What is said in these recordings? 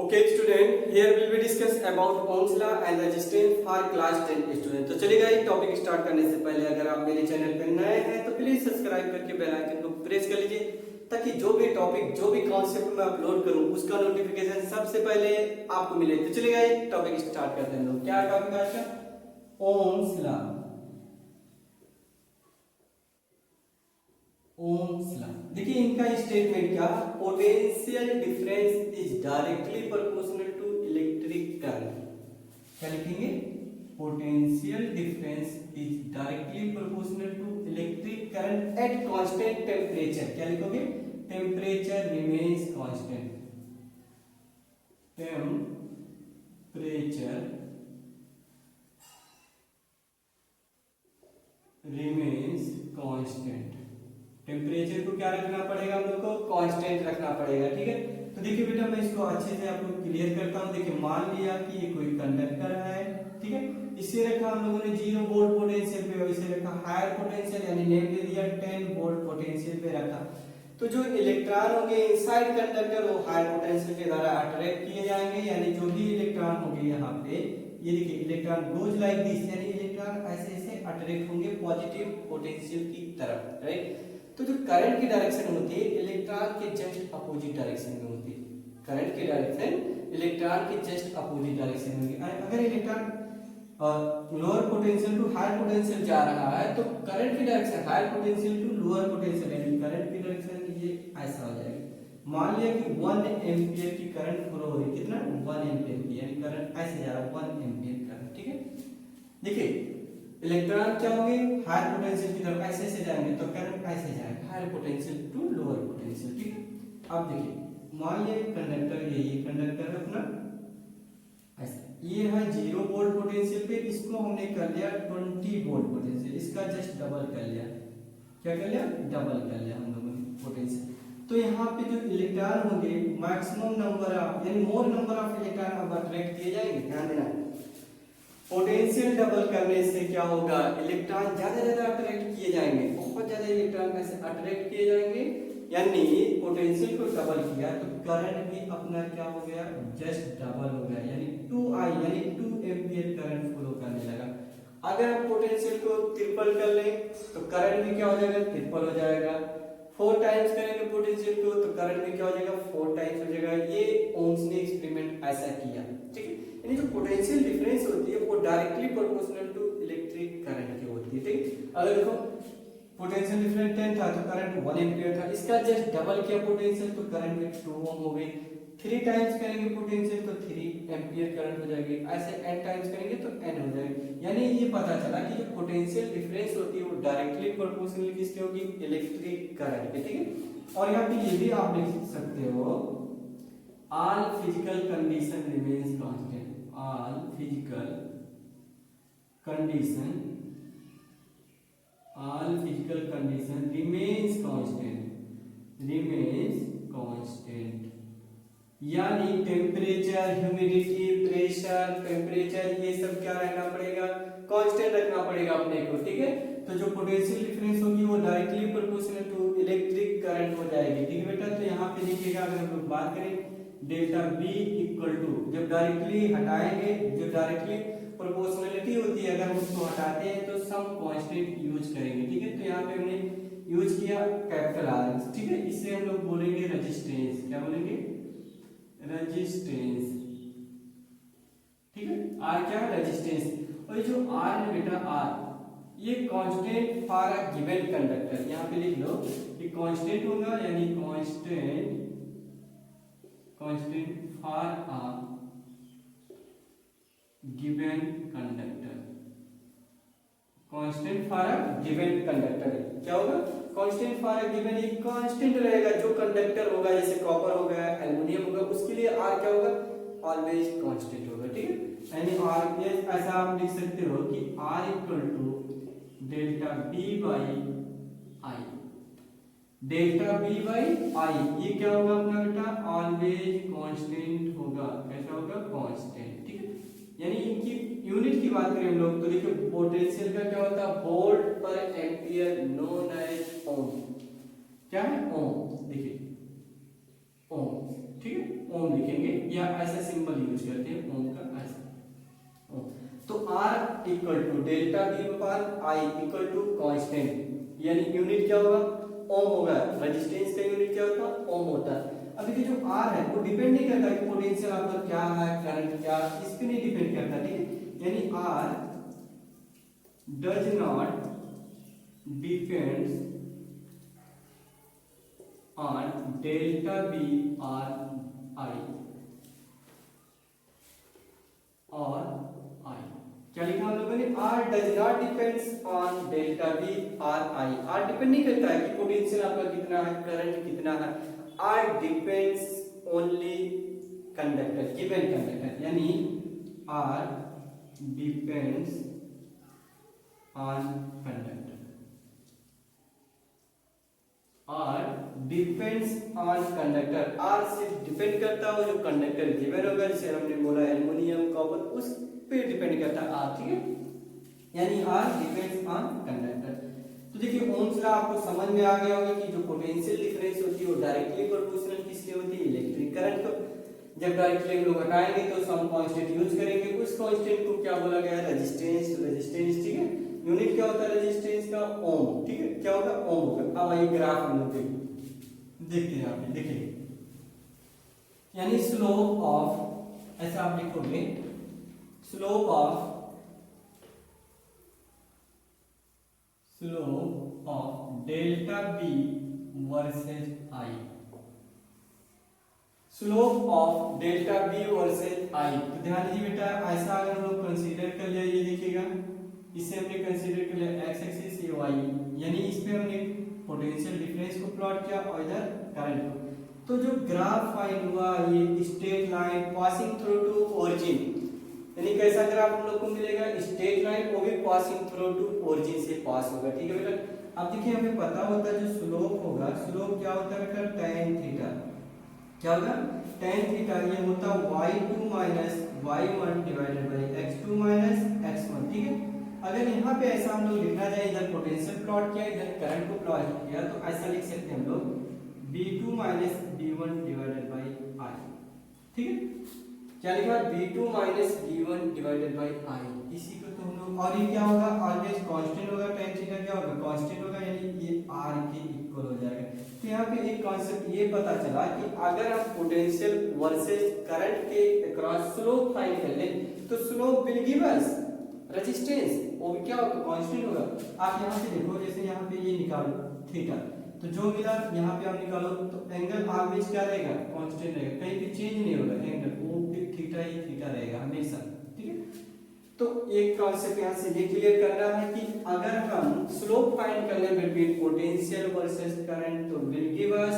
Okay student, here will be discuss about Ohm's law and resistance for class 10 student। तो चलिएगा एक topic start करने से पहले अगर आप मेरे चैनल पर नए हैं तो प्लीज सब्सक्राइब करके बेल आइकन को प्रेस कर लीजिए ताकि जो भी टॉपिक जो भी कॉन्सेप्ट मैं अपलोड करूं उसका नोटिफिकेशन सबसे पहले आपको मिले। तो चलिएगा एक टॉपिक स्टार्ट करते हैं। लोग क्या टॉपिक आज का? Ohm's law. ओम्स लॉ देखिए इनका स्टेटमेंट क्या, potential difference is directly proportional to electric current. क्या लिखेंगे? Potential difference is directly proportional to electric current at constant temperature. क्या लिखोगे? Temperature remains constant. Temperature remains constant. Temperature को क्या रखना पड़ेगा? हम लोग को कांस्टेंट रखना पड़ेगा। ठीक है, तो देखिए बेटा मैं इसको अच्छे से आपको क्लियर करता हूँ। देखिए मान लिया कि ये कोई कंडक्टर है, ठीक है, इसे रखा हम लोगों ने 0 वोल्ट पोटेंशियल पे, और इसे रखा हायर पोटेंशियल यानी नेम दे दिया 10 वोल्ट पोटेंशियल पे रखा। तो जो इलेक्ट्रॉन होंगे इनसाइड कंडक्टर वो हायर पोटेंशियल के द्वारा अट्रैक्ट किए जाएंगे, यानी जो भी इलेक्ट्रॉन होंगे यहाँ पे, ये देखिए इलेक्ट्रॉन गोज लाइक दिस, यानी इलेक्ट्रॉन ऐसे ऐसे अट्रैक्ट होंगे पॉजिटिव पोटेंशियल की तरफ, राइट। तो जो करंट की डायरेक्शन होती है इलेक्ट्रॉन के जस्ट अपोजिट डायरेक्शन में होती है। करंट की डायरेक्शन इलेक्ट्रॉन के जस्ट अपोजिट डायरेक्शन में होगी। अगर electron lower potential to higher potential जा रहा है तो करंट की direction higher potential to lower potential, यानी करंट की डायरेक्शन ये ऐसा हो जाएगा। मान लिया कि 1 एम्पियर की करंट फ्लो हो रही है, कितना? 1 एम्पियर की, यानी करंट ऐसे जा रहा है 1 एम्पियर करंट। ठीक है, देखिए इलेक्ट्रॉन क्या होंगे हायर पोटेंशियल की तरफ ऐसे ऐसे जाएंगे तो करंट ऐसे जाएगा higher potential to lower potential. ठीक है, अब देखिए मान लिया कंडक्टर, ये कंडक्टर है अपना ऐसे, ये है 0 वोल्ट पोटेंशियल पे, इसको हमने कर लिया 20 वोल्ट पोटेंशियल, इसका जस्ट डबल कर लिया। क्या कर लिया? डबल कर लिया हम लोगों ने पोटेंशियल। तो यहाँ पे जो इलेक्ट्रॉन होंगे मैक्सिमम नंबर ऑफ यानी मोर नंबर ऑफ इलेक्ट्रॉन अब अट्रैक्ट किए जाएंगे। ध्यान देना, पोटेंशियल डबल करने से क्या होगा? इलेक्ट्रॉन ज्यादा ज्यादा अट्रैक्ट किए जाएंगे, बहुत ज्यादा इलेक्ट्रॉन ऐसे अट्रैक्ट किए जाएंगे, यानी पोटेंशियल को डबल किया तो करंट भी अपना क्या हो गया? जस्ट डबल हो गया, यानी 2i यानी 2 एम्पियर करंट फ्लो करने लगा। अगर हम पोटेंशियल को ट्रिपल कर लें तो करंट भी क्या हो जाएगा? ट्रिपल हो जाएगा। 4 टाइम्स करेंगे पोटेंशियल को तो करंट भी क्या हो जाएगा? 4 टाइम्स हो जाएगा। ये ओम्स ने एक्सपेरिमेंट ऐसा किया। ठीक है, यानी जो पोटेंशियल डिफरेंस होती है वो directly proportional to electric current की होती है। ठीक, अगर देखो पोटेंशियल डिफरेंस 10 था तो करंट 1 एम्पियर था, इसका जस्ट डबल किया पोटेंशियल तो करंट में 2 ओम हो गई। 3 टाइम्स करेंगे पोटेंशियल तो 3 एम्पियर करंट हो जाएगी, ऐसे n टाइम्स करेंगे तो n हो जाएगी। यानी ये पता चला कि जो पोटेंशियल डिफरेंस होती है वो डायरेक्टली प्रोपोर्शनल किसके होगी? इलेक्ट्रिक करंट के। ठीक है, और यहाँ पे ये भी आप लिख सकते हो all physical condition remains constant, all physical condition remains constant, यानी टेम्परेचर, ह्यूमिडिटी, प्रेशर, टेम्परेचर ये सब क्या रहना पड़ेगा? कांस्टेंट रखना पड़ेगा अपने को। ठीक है, तो जो पोटेंशियल डिफरेंस होगी वो directly proportional to electric current हो जाएगी। ठीक है बेटा, तो यहाँ पे देखिएगा अगर हम लोग बात करें डेल्टा बी इक्वल टू, जब डायरेक्टली हटाएंगे, जो डायरेक्टली प्रोपोर्शनलिटी होती है अगर हम उसको हटाते हैं तो सम कांस्टेंट यूज करेंगे। ठीक है, तो यहाँ पे हमने यूज किया कैपिटल आर। ठीक है, इससे हम लोग बोलेंगे रेजिस्टेंस। क्या बोलेंगे? रेजिस्टेंस। ठीक है, आर क्या है? रेजिस्टेंस। और जो आर है बेटा, आर ये constant for a given conductor. यहाँ पे लिख लो कि कांस्टेंट होगा, यानी constant for a given conductor. Constant for a given conductor क्या होगा? कांस्टेंट फॉर अ गिवन, एक कांस्टेंट रहेगा जो कंडक्टर होगा, जैसे कॉपर हो गया, एल्युमिनियम होगा, उसके लिए आर क्या होगा? ऑलवेज कांस्टेंट होगा। ठीक है, यानी आर ऐसा आप लिख सकते हो कि R equal to delta B by I. Delta B by I ये क्या होगा अपना बेटा? ऑलवेज कांस्टेंट होगा। कैसा होगा? कांस्टेंट। ठीक है, यानी इनकी यूनिट की बात करें हम लोग तो देखिए पोटेंशियल का क्या होता है? वोल्ट पर एम्पियर नोन एज ओम। क्या है? ओम। देखिए ओम। ठीक है, ओम लिखेंगे या ऐसा सिंबल यूज करते हैं ओम का, ऐसा ओम। तो R equal to delta V upon I equal to constant, यानी यूनिट क्या होगा, ओम होगा। रेजिस्टेंस का यूनिट क्या होता है, ओम होता है। अब देखिए जो R है वो डिपेंड नहीं करता कि पोटेंशियल आपका क्या है, करंट क्या, इस पे नहीं डिपेंड करता, ठीक है। यानी R does not depends on delta V और I और I। क्या लिखा हम लोगों ने, R does not depends on delta V और I। R डिपेंड नहीं करता है कि पोटेंशियल आपका कितना है, करंट कितना है। R depends only conductor, given conductor, यानी R depends on conductor. R depends on conductor, R सिर्फ डिपेंड करता है जो कंडक्टर गिवन होगा, जैसे हमने बोला एल्युमिनियम, कॉपर, उस पे डिपेंड करता है R, ठीक है। यानी R डिपेंड्स ऑन कंडक्टर। तो देखिए ओम्स लॉ आपको समझ में आ गया होगा कि जो पोटेंशियल डिफरेंस होती है वो डायरेक्टली प्रोपोर्शनल किससे होती है, इलेक्ट्रिक करंट को। जब डायरेक्टली हम लोग हटाएंगे तो सम कांस्टेंट यूज करेंगे, उस कांस्टेंट को क्या बोला गया है, रेजिस्टेंस। रेजिस्टेंस, ठीक है, यूनिट क्या होता है रेजिस्टेंस का, ओम, ठीक है, क्या होगा, ओम होगा। अब आइए ग्राफ हम लोग देखते हैं, यहाँ पे देखिए, यानी स्लोप ऑफ, ऐसा आप लिखोगे, slope of delta B versus I, slope of delta B versus I। तो ध्यान दीजिए बेटा, ऐसा अगर हम लोग कंसीडर कर लिया, ये देखिएगा, इसे हमने कंसीडर कर लिया x एक्सिस, ये y, यानी इस पे हमने पोटेंशियल डिफरेंस को प्लॉट किया और इधर करंट को। तो जो ग्राफ फाइंड हुआ, ये straight line passing through to origin, यानी कैसा ग्राफ हम लोग को मिलेगा, स्ट्रेट लाइन, वो भी पासिंग थ्रू टू ओरिजिन से पास होगा, ठीक है बेटा। अब देखिए हमें पता होता है जो स्लोप होगा, स्लोप क्या होता है बेटा, tan थीटा, क्या होगा, tan थीटा, ये होता है y2 minus y1 divided by x2 minus x1, ठीक है। अगर यहाँ पे ऐसा हम लोग लिखना चाहे, इधर पोटेंशियल प्लॉट किया, इधर करंट को प्लॉट किया, तो ऐसा लिख सकते हैं हम लोग b2 minus b1 divided by I, ठीक है। क्या लिखा, b2 minus b1 divided by I, इसी को तो हम लोग, और ये क्या होगा, ऑलवेज कांस्टेंट होगा, tan थीटा क्या होगा, कांस्टेंट होगा, यानी ये r के इक्वल हो जाएगा। तो यहाँ पे एक कॉन्सेप्ट ये पता चला कि अगर हम पोटेंशियल वर्सेस करंट के अक्रॉस स्लोप फाइंड कर लें, तो slope will give us resistance, वो भी क्या होगा, कांस्टेंट होगा। आप यहाँ से देखो, जैसे यहाँ पे ये निकालो थीटा, तो जो मिला यहाँ पे आप निकालो, तो एंगल ऑलवेज क्या रहेगा, कांस्टेंट रहेगा, कहीं भी चेंज नहीं होगा एंगल, वो थीटा ही थीटा रहेगा हमेशा, ठीक है। तो एक कॉन्सेप्ट यहाँ से ये क्लियर करना है कि अगर हम स्लोप फाइंड कर ले बिटवीन पोटेंशियल वर्सेस करंट, तो विल गिव अस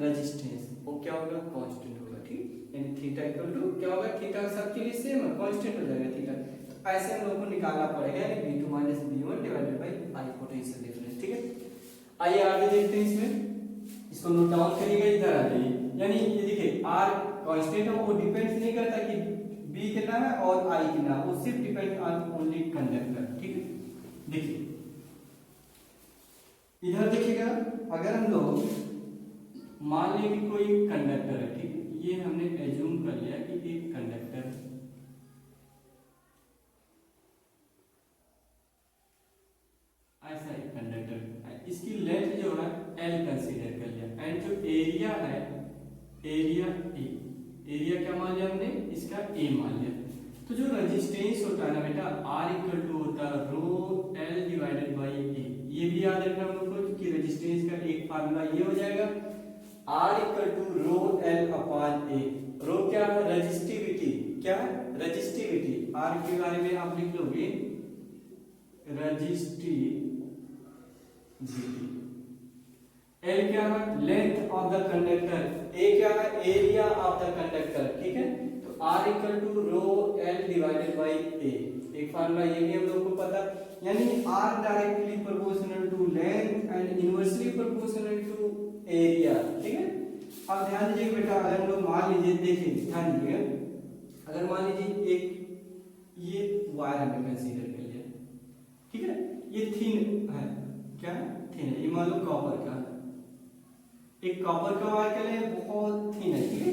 रेजिस्टेंस, वो क्या होगा, कांस्टेंट होगा, ठीक। यानी थीटा इक्वल टू क्या होगा, थीटा सबके लिए सेम है, कांस्टेंट हो जाएगा थीटा। तो ऐसे हम लोग को निकालना पड़ेगा, यानी b2 minus b1 divided by I potential difference, ठीक है। आइए आगे देखते हैं, इसमें इसको नोट डाउन करिएगा, इधर आ जाइए। यानी ये देखिए R कांस्टेंट है, वो डिपेंड नहीं करता कि B कितना है और I कितना है, वो सिर्फ डिपेंड ऑन ओनली कंडक्टर, ठीक है। देखिए इधर देखिएगा, अगर हम लोग मान लें कि कोई कंडक्टर है, ठीक है, ये हमने एज्यूम कर लिया कि एक कंडक्टर है, ऐसा एक कंडक्टर, इसकी लेंथ जो है L कंसीडर कर लिया, एंड जो एरिया है, एरिया A, एरिया क्या मान लिया हमने, इसका A मान लिया। तो जो रेजिस्टेंस होता है ना बेटा, R इक्वल टू होता है रो L डिवाइडेड बाय A, ये भी याद रखना हम लोग को कि रेजिस्टेंस का एक फार्मूला ये हो जाएगा, R equal to rho L upon A। Rho क्या है, रेजिस्टिविटी, क्या है, रेजिस्टिविटी। R के बारे में आप लिख लोगे रेजिस्टिविटी, L क्या है, length of the conductor, A क्या है, एरिया ऑफ द कंडक्टर, ठीक है। तो R equal to rho L divided by A, एक फार्मूला ये भी हम लोग को पता, यानी R directly proportional to length and inversely proportional to area, ठीक है। अब ध्यान दीजिए बेटा, अगर हम लोग मान लीजिए, देखिए ध्यान दीजिए, अगर मान लीजिए एक ये वायर हमने कंसीडर कर लिया, ठीक है, ये थिन है, क्या है, थिन है, ये मान लो कॉपर का, एक कॉपर का वायर के लिए बहुत थिन है, ठीक है।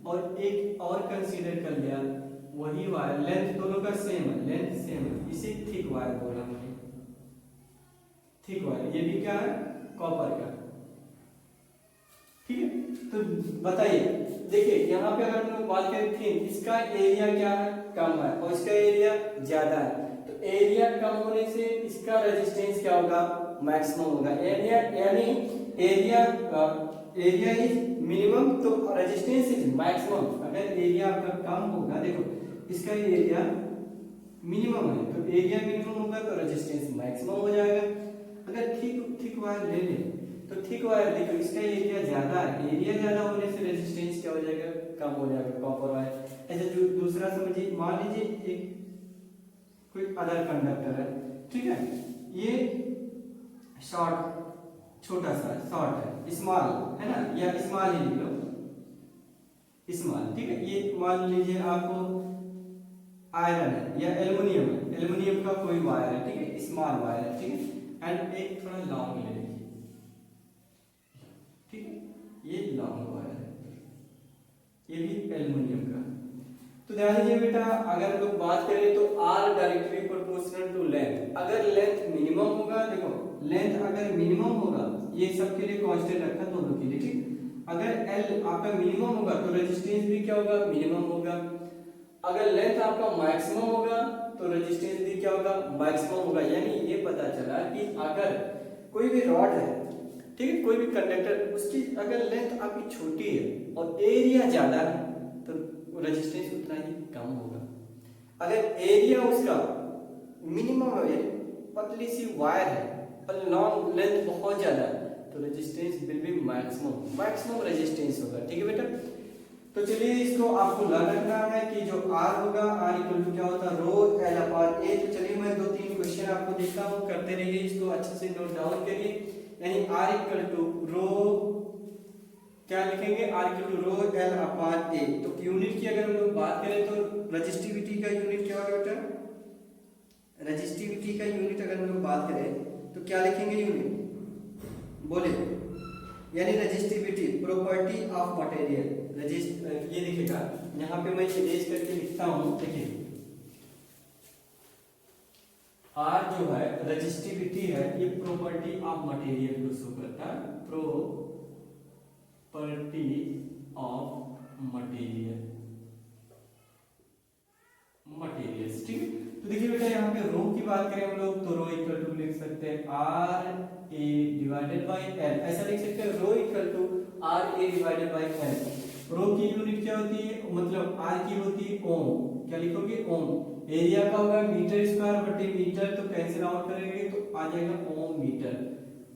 और एक और कंसीडर कर लिया, वही वायर लेंथ दोनों का सेम है, लेंथ सेम है, इसे थिक वायर बोला हमने, थिक वायर। ये भी क्या है, कॉपर का। ठीक है, तो बताइए, देखिए यहाँ पे अगर हम लोग बात करें थिन, इसका एरिया क्या है, कम है, और इसका एरिया ज्यादा है। तो एरिया कम होने से इसका रेजिस्टेंस क्या होगा, मैक्सिमम होगा। यानी एरिया इज मिनिमम तो रेजिस्टेंस इज मैक्सिमम। अगर एरिया आपका कम होगा, देखो इसका एरिया मिनिमम है, तो एरिया मिनिमम होगा तो रेजिस्टेंस मैक्सिमम हो जाएगा। अगर थिक वायर ले लें तो थिक वायर देखो इसका एरिया ज्यादा है, एरिया ज्यादा होने से रेजिस्टेंस क्या हो जाएगा, कम हो जाएगा कॉपर वायर। ऐसे जो दूसरा समझिए, मान लीजिए एक कोई अदर कंडक्टर है, ठीक है, ये शॉर्ट, छोटा सा शॉर्ट है, स्मॉल है ना, या स्मॉल ही लिख लो, स्मॉल। ठीक है, ये मान लीजिए आपको आयरन है या एल्युमिनियम है, एल्युमिनियम का कोई वायर है, ठीक है, स्मॉल वायर है, ठीक है, एंड एक थोड़ा लॉन्ग ले लीजिए, ठीक है, ये लॉन्ग वायर है, ये भी एल्युमिनियम का। तो ध्यान दीजिए बेटा, अगर लोग बात करें तो R directly proportional to length. अगर लेंथ मिनिमम होगा, देखो लेंथ अगर मिनिमम होगा, ये सबके लिए कांस्टेंट रखा दोनों के लिए, ठीक। अगर एल आपका मिनिमम होगा तो रेजिस्टेंस भी क्या होगा, मिनिमम होगा। अगर लेंथ आपका मैक्सिमम होगा तो रेजिस्टेंस भी क्या होगा, मैक्सिमम होगा। यानी ये पता चला कि अगर कोई भी रॉड है, ठीक है, कोई भी कंडक्टर, उसकी अगर लेंथ आपकी छोटी है और एरिया ज्यादा है तो रेजिस्टेंस उतना ही कम होगा। अगर एरिया उसका मिनिमम है, पतली सी वायर है और लॉन्ग लेंथ बहुत ज्यादा है, तो resistance will be maximum resistance होगा। ठीक है बेटा, तो चलिए इसको आपको लर्न रखना है कि जो R होगा, R इक्वल टू क्या होता है, रो L अपॉन A। तो चलिए मैं 2-3 क्वेश्चन आपको देता हूँ, करते रहिए, इसको अच्छे से नोट डाउन करिए। यानी R इक्वल टू रो क्या लिखेंगे, R equal to rho L upon A। तो यूनिट की अगर हम लोग बात करें तो रेजिस्टिविटी का यूनिट क्या होगा बेटा, रेजिस्टिविटी का यूनिट अगर हम लोग बात करें तो क्या लिखेंगे यूनिट, बोले, यानी रेजिस्टिविटी प्रॉपर्टी ऑफ मटेरियल। ये दिखेगा यहाँ पे, मैं इरेज करके लिखता हूँ, देखिए R जो है रेजिस्टिविटी है, ये प्रॉपर्टी ऑफ मटेरियल को शो करता है, प्रॉपर्टी ऑफ मटेरियल्स। ठीक है, तो देखिए बेटा यहाँ पे रो की बात करें हम लोग तो रो इक्वल टू लिख सकते हैं R A divided by L, ऐसा लिख सकते हैं rho equal to R A divided by L. Rho की यूनिट क्या होती है, मतलब आर की होती है ओम, क्या लिखोगे ओम। एरिया का होगा मीटर स्क्वायर बटे मीटर, तो कैंसिल आउट करेंगे तो आ जाएगा ओम मीटर।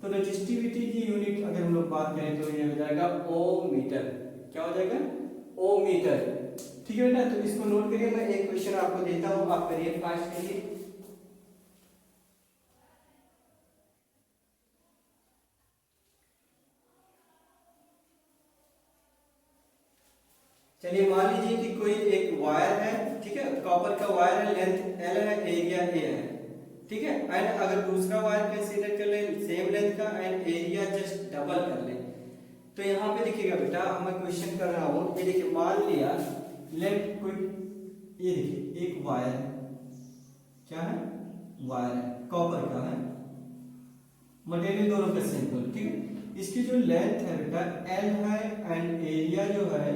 तो रेजिस्टिविटी की यूनिट अगर हम लोग बात करें तो ये हो जाएगा ओम मीटर, क्या हो जाएगा, ओम मीटर। ठीक है बेटा, तो इसको नोट करिए, मैं एक क्वेश्चन आपको देता हूं, आप करिए, फास्ट करिए। चलिए मान लीजिए कि कोई एक वायर है, ठीक है, कॉपर का वायर है, लेंथ L है, एरिया A है, ठीक है, एंड अगर दूसरा वायर कंसीडर कर ले सेम लेंथ का एंड एरिया जस्ट डबल कर ले, तो यहाँ पे देखिएगा बेटा, मैं क्वेश्चन कर रहा हूँ, ये देखिए मान लिया लेंथ कोई, ये देखिए एक वायर है, क्या है, वायर है, कॉपर का है, मटेरियल दोनों का सेम, ठीक है। इसकी जो लेंथ है बेटा L है एंड एरिया जो है,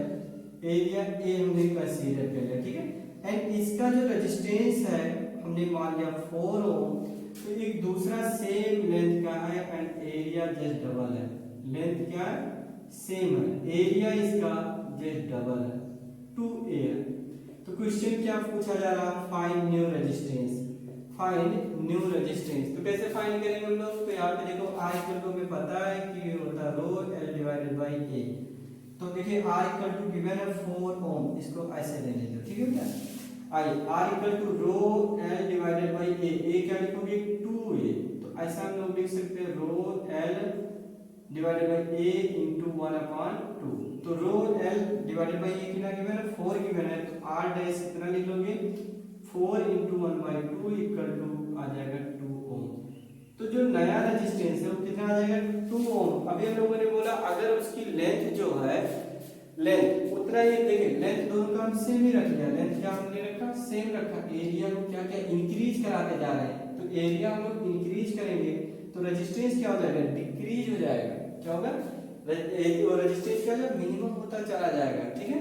एरिया A हमने कंसीडर कर लिया, ठीक है, एंड इसका जो रेजिस्टेंस है हमने मान लिया 4 ओम। तो एक दूसरा सेम लेंथ का है एंड एरिया जस्ट डबल है, लेंथ क्या है, सेम है, एरिया इसका जस्ट डबल है, 2A है। तो क्वेश्चन क्या पूछा जा रहा है, find new resistance, find new resistance. तो कैसे फाइंड करेंगे हम लोग, तो यहाँ पे देखो R इक्वल टू हमें पता है कि होता है रो L डिवाइडेड बाई A। तो देखिए R इक्वल टू गिवन है 4 ओम, इसको ऐसे ले लेते हो, ठीक है क्या, I R equal to rho L divided by A क्या लिखोगे 2A। तो ऐसा हम लोग लिख सकते हैं रो L divided by A into 1/2। तो रो L डिवाइडेड बाई A कितना गिवन है, 4 गिवन है, तो R डैश कितना लिख लोगे, 4 इंटू 1/2 इक्वल टू आ जाएगा 2 ओम। तो जो नया रेजिस्टेंस है वो कितना आ जाएगा, 2 ओम। अभी हम लोगों ने बोला अगर उसकी लेंथ जो है, लेंथ उतना ही देखिए लेंथ दोनों का हम सेम ही रख लिया, लेंथ क्या हमने रखा, सेम रखा। एरिया को क्या क्या इंक्रीज कराते जा रहे हैं, तो एरिया हम लोग इंक्रीज करेंगे तो रेजिस्टेंस क्या हो जाएगा, डिक्रीज हो जाएगा। क्या होगा, रेजिस्टेंस क्या होगा, मिनिमम होता चला जाएगा। ठीक है,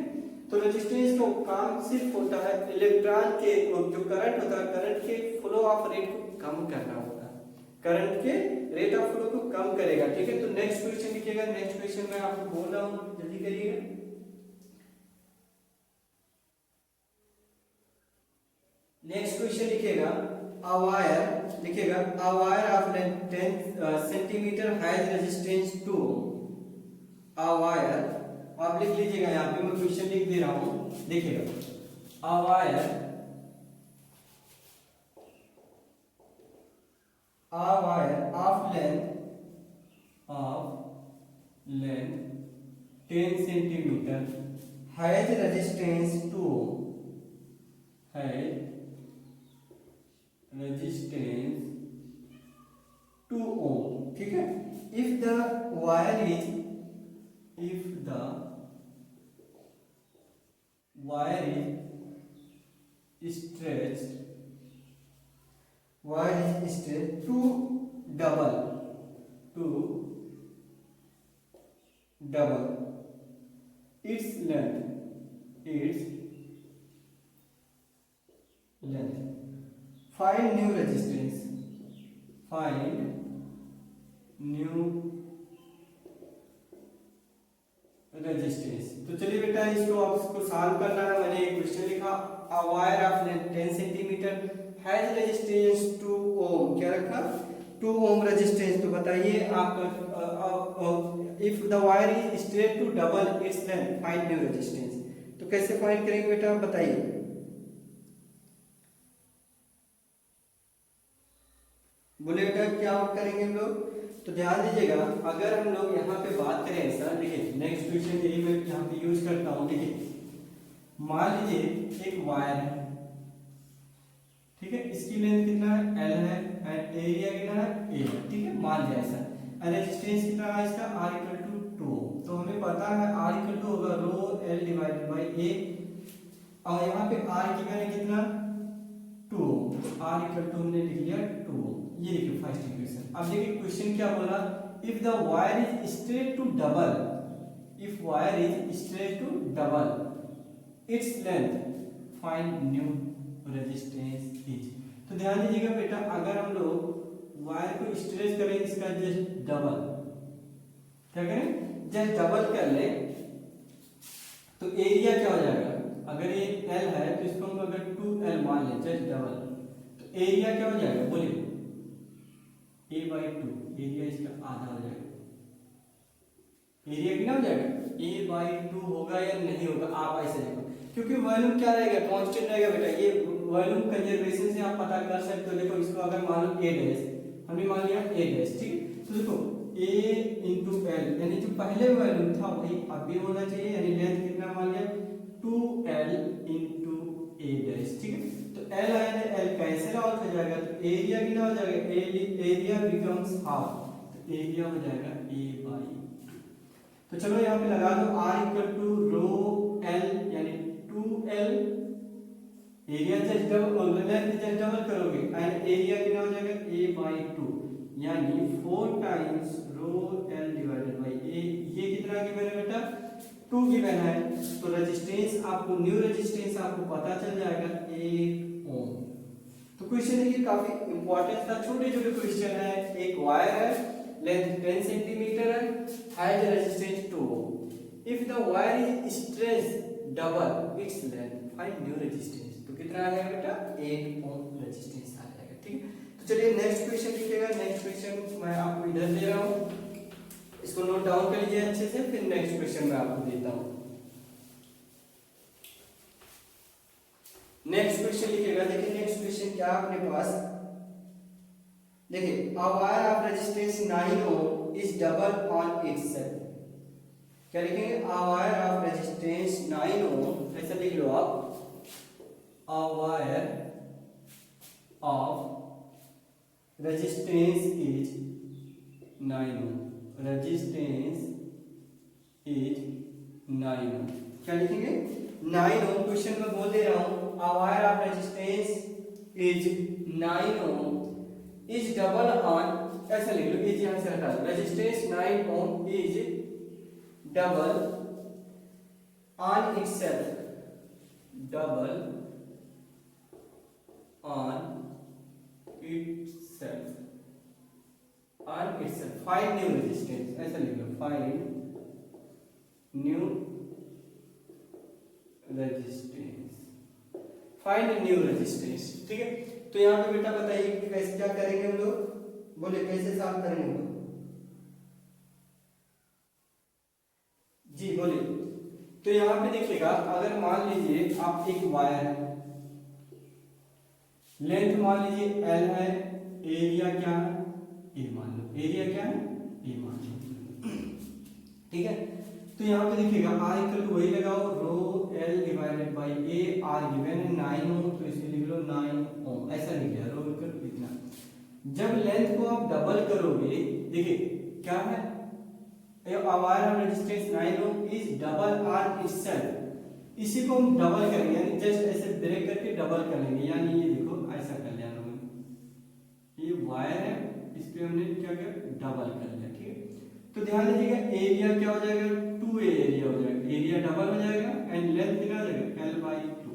तो रेजिस्टेंस का काम सिर्फ होता है इलेक्ट्रॉन के जो करंट होता है, करंट के फ्लो ऑफ रेट को कम करना होता है, करंट के रेट ऑफ फ्लो को कम करेगा। ठीक है, तो नेक्स्ट क्वेश्चन लिखिएगा। नेक्स्ट क्वेश्चन मैं आपको बोल रहा हूँ, जल्दी करिएगा। नेक्स्ट क्वेश्चन लिखिएगा, a wire लिखिएगा, a wire of length 10 centimetre has resistance 2 ohm। a wire आप लिख लीजिएगा, यहाँ पे मैं क्वेश्चन लिख दे रहा हूँ, देखिएगा। a wire of length 10 centimetre has resistance 2 ohm, has resistance 2 ohm। ठीक है, if the wire is stretched to double its length, find new resistance, तो चलिए बेटा इसको आपको सॉल्व करना है। मैंने एक क्वेश्चन लिखा, a wire of length 10 centimetre has resistance 2 ohm। क्या रखा, 2 ohm रेजिस्टेंस। तो बताइए आपका if the wire is straight to double its length find new resistance. तो कैसे फाइंड करेंगे बेटा, बताइए। बोले बेटा क्या करेंगे हम लोग, तो ध्यान दीजिएगा। अगर हम लोग यहाँ पे बात करें ऐसा, देखिए नेक्स्ट क्वेश्चन यही मैं यहाँ पे यूज करता हूँ। देखिए मान लीजिए एक वायर है, ठीक है, इसकी लेंथ कितना है, L है, एंड एरिया कितना है, A है। ठीक है, मान लिया ऐसा। रेजिस्टेंस कितना है इसका, R इक्वल टू 2। तो हमें पता है R इक्वल टू होगा रो L डिवाइडेड बाई A, और यहाँ पे R की वैल्यू कितना 2, तो R इक्वल टू हमने लिख लिया 2। ये देखिए फर्स्ट इक्वेशन। अब देखिए क्वेश्चन क्या बोला, if the wire is straight to double, if wire is straight to double its length find new resistance is. तो ध्यान दीजिएगा बेटा, अगर हम लोग वायर को स्ट्रेच करें इसका जस्ट डबल, क्या करें, जस्ट डबल कर ले, तो एरिया क्या हो जाएगा, अगर ये L है तो इसको हम अगर 2L मान लें जस्ट डबल, तो एरिया क्या हो जाएगा, बोलिए A/2। एरिया इसका आधा हो जाएगा। एरिया कितना हो जाएगा, A/2 होगा या नहीं होगा, आप ऐसे देखो, क्योंकि वॉल्यूम क्या रहेगा, कांस्टेंट रहेगा बेटा। ये वॉल्यूम कंजर्वेशन से आप पता कर सकते हो। देखो इसको अगर मान लो A डैश, हमने मान लिया A डैश, ठीक है, तो देखो A इंटू L, यानी जो पहले वॉल्यूम था वही अब भी होना चाहिए, यानी लेंथ कितना मान लिया 2L इंटू A डैश। ठीक है, तो L आया ना, L कैंसिल आउट हो जाएगा, तो एरिया कितना हो जाएगा, एरिया बिकम्स हाफ, तो एरिया हो जाएगा A/2। तो चलो यहाँ पे लगा दो R equal to rho L यानी 2L, area just double, length just double करोगे एंड एरिया कितना हो जाएगा A/2, यानी 4 times rho L divided by A। ये कितना गिवन है बेटा, 2 गिवन है। तो रेजिस्टेंस आपको, न्यू रेजिस्टेंस आपको पता चल जाएगा 8 ओम। तो क्वेश्चन देखिए काफी इंपॉर्टेंट था, छोटे छोटे क्वेश्चन है। एक वायर है, लेंथ 10 सेंटीमीटर है, has resistance 2 ohm. If the wire is stretched double its length find new resistance. तो कितना आ जाएगा बेटा, 8 ओम रेजिस्टेंस आ जाएगा। ठीक है, तो चलिए नेक्स्ट क्वेश्चन लिखिएगा। नेक्स्ट क्वेश्चन मैं आपको इधर दे रहा हूँ, इसको नोट डाउन कर लीजिए अच्छे से, फिर नेक्स्ट क्वेश्चन मैं आपको देता हूँ। नेक्स्ट क्वेश्चन लिखिएगा। देखिए नेक्स्ट क्वेश्चन क्या अपने पास, देखिए a wire of resistance 9 ohm is double on itself। क्या लिखेंगे, a wire of resistance 9 ohm, ऐसा लिख लो आप, a wire of resistance is 9 ohm, resistance is 9 ohm। क्या लिखेंगे 9 ओम। क्वेश्चन में बोल दे रहा हूं a wire of resistance is 9 ohm is double on, ऐसा लिख लो, इज यहां से हटा दो, resistance 9 ohm is double on itself, double on itself, on itself, find new resistance, ऐसा लिख लो, find new resistance, find new resistance, ठीक है। तो यहाँ पे बेटा बताइए कि कैसे क्या करेंगे हम लोग, बोले कैसे सॉल्व करेंगे हम लोग जी, बोलिए। तो यहाँ पे देखिएगा, अगर मान लीजिए आप एक वायर है, लेंथ मान लीजिए L है, एरिया क्या है ए मान लो, एरिया क्या है ए मान लो, ठीक है। तो यहाँ पे देखिएगा R इक्वल टू वही लगाओ, रो L divided by A, R given है 9 ओम, तो इसे लिख लो 9 ओम, ऐसा लिख लिया, रो इक्वल टू इतना। जब लेंथ को आप डबल करोगे, देखिए क्या है, wire of resistance 9 ohm is double on itself, इसी को हम डबल करेंगे, यानी जस्ट ऐसे ब्रेक करके डबल कर लेंगे, यानी ये देखो ऐसा कर लिया हम लोगों ने, ये वायर है, इस पे हमने क्या किया डबल कर लिया, ठीक है। तो ध्यान दीजिएगा एरिया क्या हो जाएगा 2a एरिया हो जाएगा, एरिया डबल हो जाएगा एंड लेंथ कितना हो जाएगा L/2,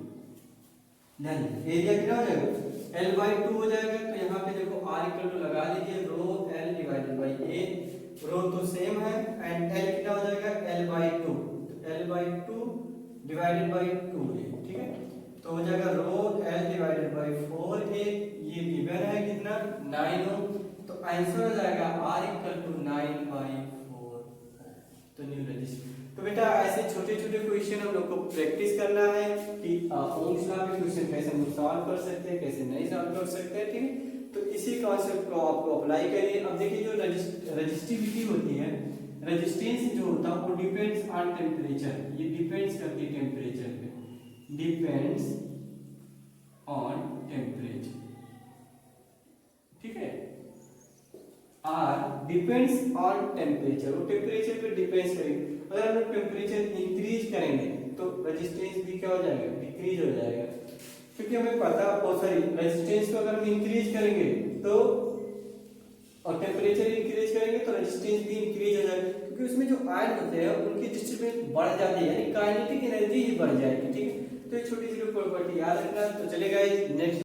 ध्यान दीजिए एरिया कितना हो जाएगा L/2 हो जाएगा। तो यहाँ पे देखो R इक्वल टू लगा लीजिए, रो L डिवाइडेड बाई ए, रो तो सेम है एंड L कितना हो जाएगा L/2, तो L/2 डिवाइडेड बाई 2a, ठीक है। तो हो जाएगा रो L डिवाइडेड बाई 4a, ये गिवन है कितना 9 ओम, तो आंसर हो जाएगा R इक्वल टू 9/4, तो न्यू रेजिस्टेंस। तो बेटा ऐसे छोटे छोटे क्वेश्चन हम लोग को प्रैक्टिस करना है कि ओम्स लॉ के क्वेश्चन कैसे हम लोग सॉल्व कर सकते हैं, कैसे नहीं सॉल्व कर सकते हैं, ठीक है। तो इसी कॉन्सेप्ट को आपको अप्लाई करिए। अब देखिए जो रेजिस्टिविटी होती है, रेजिस्टेंस जो होता है वो डिपेंड्स ऑन टेम्परेचर, ये डिपेंड्स करती है टेम्परेचर पे, डिपेंड्स ऑन टेम्परेचर, ठीक है। आर डिपेंड्स ऑन टेम्परेचर, वो टेम्परेचर पे डिपेंड्स करेगी। अगर हम लोग टेम्परेचर इंक्रीज करेंगे तो रेजिस्टेंस भी क्या हो जाएगा डिक्रीज हो जाएगा, क्योंकि हमें पता सॉरी रेजिस्टेंस को अगर हम इंक्रीज करेंगे तो और टेम्परेचर इंक्रीज करेंगे तो रेजिस्टेंस भी इंक्रीज हो जाएगा, क्योंकि उसमें जो आयन होते हैं उनकी डिस्ट्रीब्यूशन बढ़ जाती है, यानी काइनेटिक एनर्जी ही बढ़ जाएगी, ठीक है। तो ये छोटी सी प्रॉपर्टी याद रखना। तो चलेगा नेक्स्ट